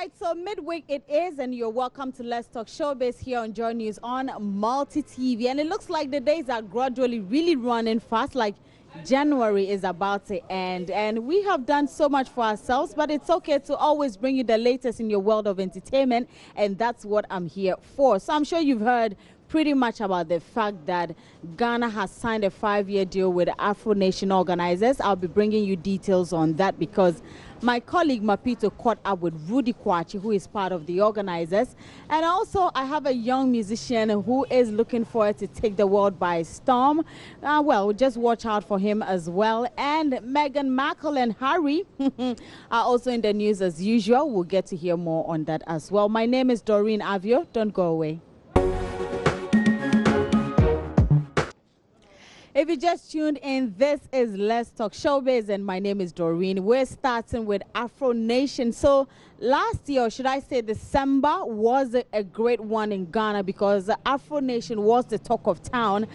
right, so midweek it is, and you're welcome to Let's Talk Showbiz here on JoyNews on Multi TV. And it looks like the days are gradually really running fast, like January is about to end. And we have done so much for ourselves, but it's okay to always bring you the latest in your world of entertainment, and that's what I'm here for. So I'm sure you've heard pretty much about the fact that Ghana has signed a 5-year deal with Afro Nation organizers. I'll be bringing you details on that because my colleague Mapito caught up with Rudy Kwachi, who is part of the organizers. And also I have a young musician who is looking forward to take the world by storm. Well, just watch out for him as well. And Meghan Markle and Harry are also in the news as usual. We'll get to hear more on that as well. My name is Doreen Avio. Don't go away. If you just tuned in, this is Let's Talk Showbiz, and my name is Doreen. We're starting with Afro Nation. So last year, should I say December, was a great one in Ghana because Afro Nation was the talk of town.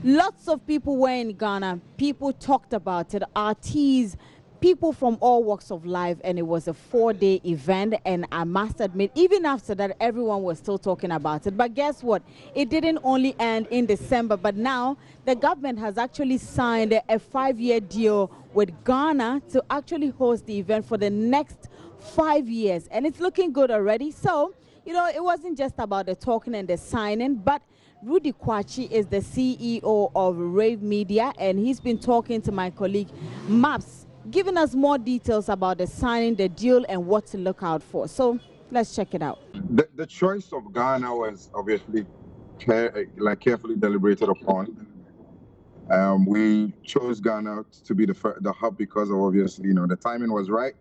Lots of people were in Ghana. People talked about it. Artists, people from all walks of life, and it was a 4-day event. And I must admit, even after that, everyone was still talking about it. But guess what? It didn't only end in December, but now the government has actually signed a 5-year deal with Ghana to actually host the event for the next 5 years. And it's looking good already. So, you know, it wasn't just about the talking and the signing, but Rudy Kwachi is the CEO of Rave Media, and he's been talking to my colleague Maps, giving us more details about the signing, the deal, and what to look out for. So let's check it out. The choice of Ghana was obviously carefully deliberated upon. We chose Ghana to be the hub because of, obviously, you know, the timing was right,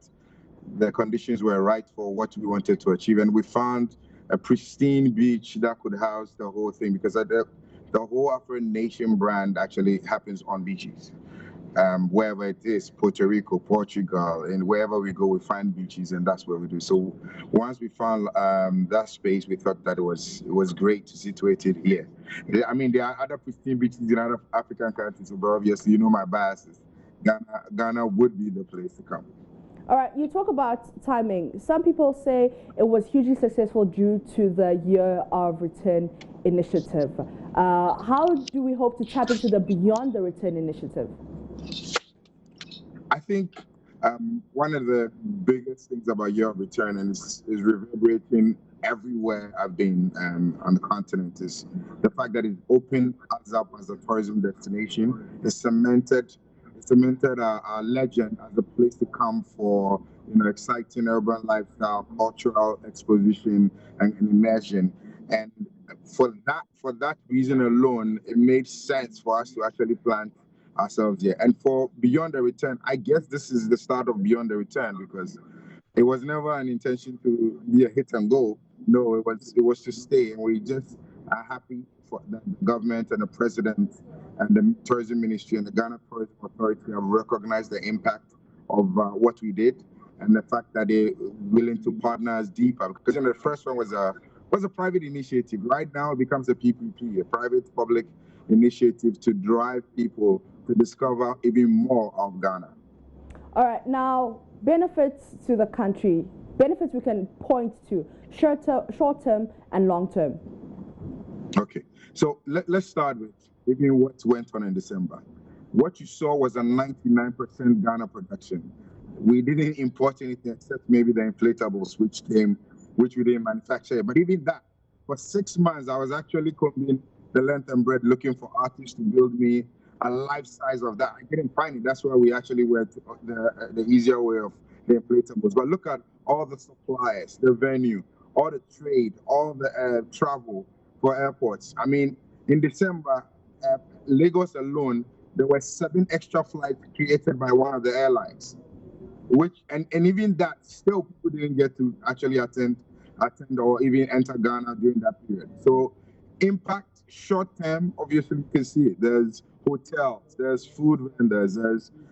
the conditions were right for what we wanted to achieve, and we found a pristine beach that could house the whole thing because the whole Afro Nation brand actually happens on beaches. Wherever it is, Puerto Rico, Portugal, and wherever we go, we find beaches, and that's where we do. So once we found that space, we thought that it was great to situate it here. I mean, there are other pristine beaches in other African countries, but obviously, you know my biases. Ghana would be the place to come. All right, you talk about timing. Some people say it was hugely successful due to the Year of Return initiative. How do we hope to tap into the Beyond the Return initiative? I think one of the biggest things about Year of Return, and is reverberating everywhere I've been on the continent, is the fact that it opened us up as a tourism destination. It cemented our legend as a place to come for, you know, exciting urban lifestyle, cultural exposition, and immersion. And for that reason alone, it made sense for us to actually plant ourselves here. And for Beyond the Return, I guess this is the start of Beyond the Return because it was never an intention to be a hit and go. No, it was to stay, and we just are happy for the government and the president and the tourism ministry and the Ghana Tourism Authority have recognized the impact of what we did and the fact that they're willing to partner us deeper. Because, you know, the first one was a private initiative. Right now, it becomes a PPP, a private-public initiative to drive people to discover even more of Ghana. All right, now benefits to the country, benefits we can point to, short-term and long-term. Okay, so let's start with even what went on in December. What you saw was a 99% Ghana production. We didn't import anything except maybe the inflatables, which we didn't manufacture. But even that, for 6 months, I was actually combing the length and breadth looking for artists to build me a life size of that. I couldn't find it. That's why we actually went the easier way of the inflatables. But look at all the suppliers, the venue, all the trade, all the travel for airports. I mean, in December, Lagos alone, there were 7 extra flights created by one of the airlines, and even that, still people didn't get to actually attend or even enter Ghana during that period. So impact short term, obviously you can see it. There's hotels, there's food vendors,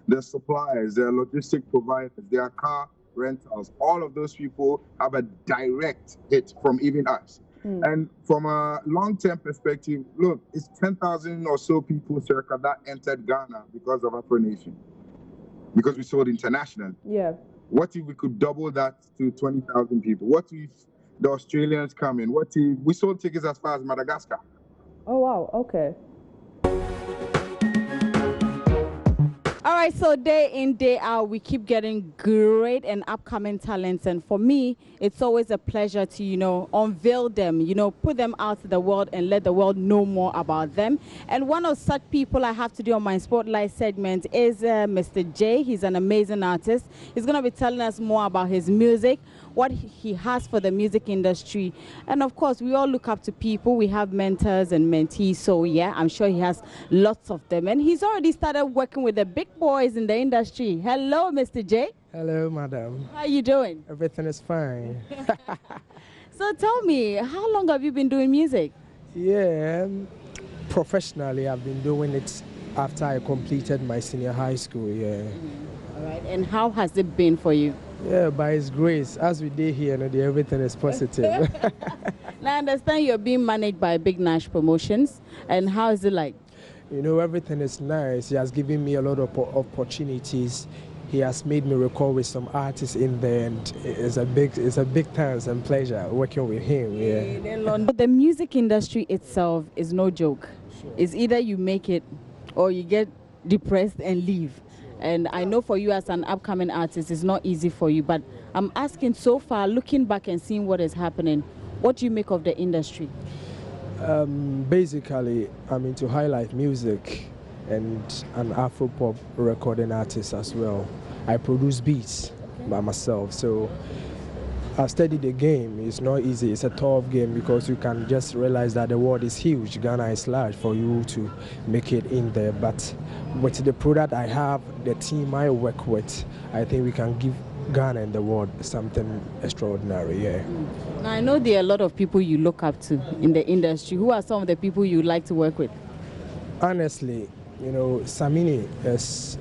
there's suppliers, there are logistic providers, there are car rentals. All of those people have a direct hit from even us. And from a long-term perspective, look, it's 10,000 or so people circa that entered Ghana because of Afro Nation, because we sold internationally. Yeah. What if we could double that to 20,000 people? What if the Australians come in? What if we sold tickets as far as Madagascar? Oh, wow. Okay. All right, so day in, day out, we keep getting great and upcoming talents. And for me, it's always a pleasure to, unveil them, put them out to the world and let the world know more about them. And one of such people I have to do on my Spotlight segment is Mr. J. He's an amazing artist. He's going to be telling us more about his music, what he has for the music industry. And of course, we all look up to people. We have mentors and mentees. So yeah, I'm sure he has lots of them. And he's already started working with the big boys in the industry. Hello, Mr. J. Hello, madam. How are you doing? Everything is fine. So tell me, how long have you been doing music? Yeah, professionally, I've been doing it after I completed my senior high school, yeah. All right, and how has it been for you? Yeah, by His grace, as we did here, everything is positive. Now, I understand you're being managed by Big Nash Promotions, and how is it like? Everything is nice. He has given me a lot of opportunities. He has made me record with some artists in there, and it's a big thanks and pleasure working with him. Yeah. The music industry itself is no joke. Sure. It's either you make it or you get depressed and leave. And I know for you as an upcoming artist, it's not easy for you. But I'm asking, so far, looking back and seeing what is happening, what do you make of the industry? Basically, I'm into highlight music and an Afro-pop recording artist as well. I produce beats by myself, so I've studied the game. It's not easy. It's a tough game because you can just realize that the world is huge. Ghana is large for you to make it in there. But with the product I have, the team I work with, I think we can give Ghana and the world something extraordinary, yeah. Now, I know there are a lot of people you look up to in the industry. Who are some of the people you like to work with? Honestly, Samini is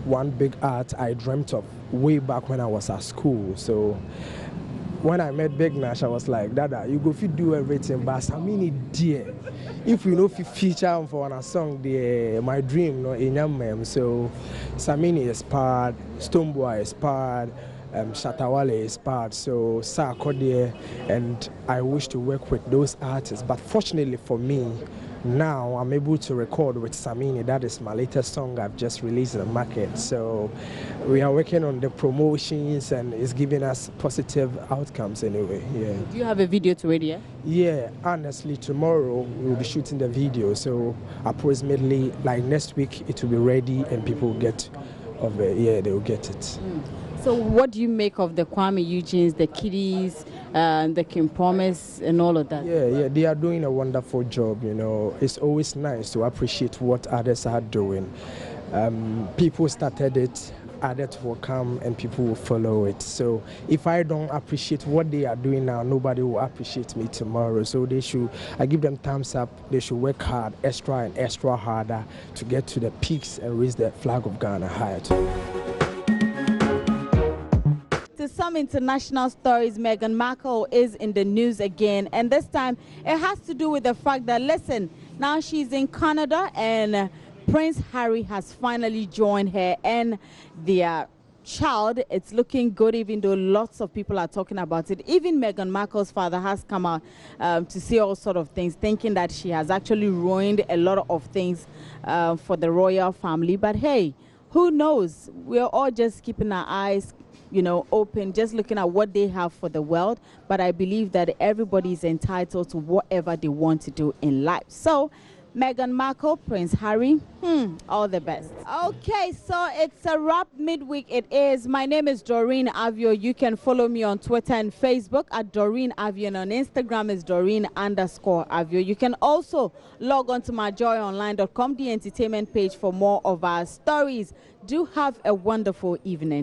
one big art I dreamt of way back when I was at school. So when I met Big Nash, I was like, Dada, you go fit do everything, but Samini dear. If we know feature him for a song, my dream, in Yamem. So Samini is part, Stoneboy is part, Shatawale is part, so Sako there, and I wish to work with those artists. But fortunately for me, now I'm able to record with Samini. That is my latest song I've just released in the market. So we are working on the promotions and it's giving us positive outcomes anyway. Yeah. Do you have a video to it yet? Yeah, honestly, tomorrow we'll be shooting the video. So approximately like next week it will be ready and people will get of it. Yeah, they will get it. So what do you make of the Kwame Eugenes, the Kiddies, the Kim Promise and all of that? Yeah, they are doing a wonderful job, It's always nice to appreciate what others are doing. People started it, others will come and people will follow it. So if I don't appreciate what they are doing now, nobody will appreciate me tomorrow. So I give them thumbs up. They should work hard, extra and extra harder to get to the peaks and raise the flag of Ghana higher too. To some international stories, Meghan Markle is in the news again, and this time it has to do with the fact that, listen, now she's in Canada and Prince Harry has finally joined her and their child. It's looking good, even though lots of people are talking about it. Even Meghan Markle's father has come out to say all sort of things, thinking that she has actually ruined a lot of things for the royal family. But hey, who knows? We're all just keeping our eyes open, just looking at what they have for the world. But I believe that everybody is entitled to whatever they want to do in life. So Meghan Markle, Prince Harry, all the best. Okay, so it's a wrap midweek. It is. My name is Doreen Avio. You can follow me on Twitter and Facebook at Doreen Avio, and on Instagram is Doreen_Avio. You can also log on to myjoyonline.com, the entertainment page, for more of our stories. Do have a wonderful evening.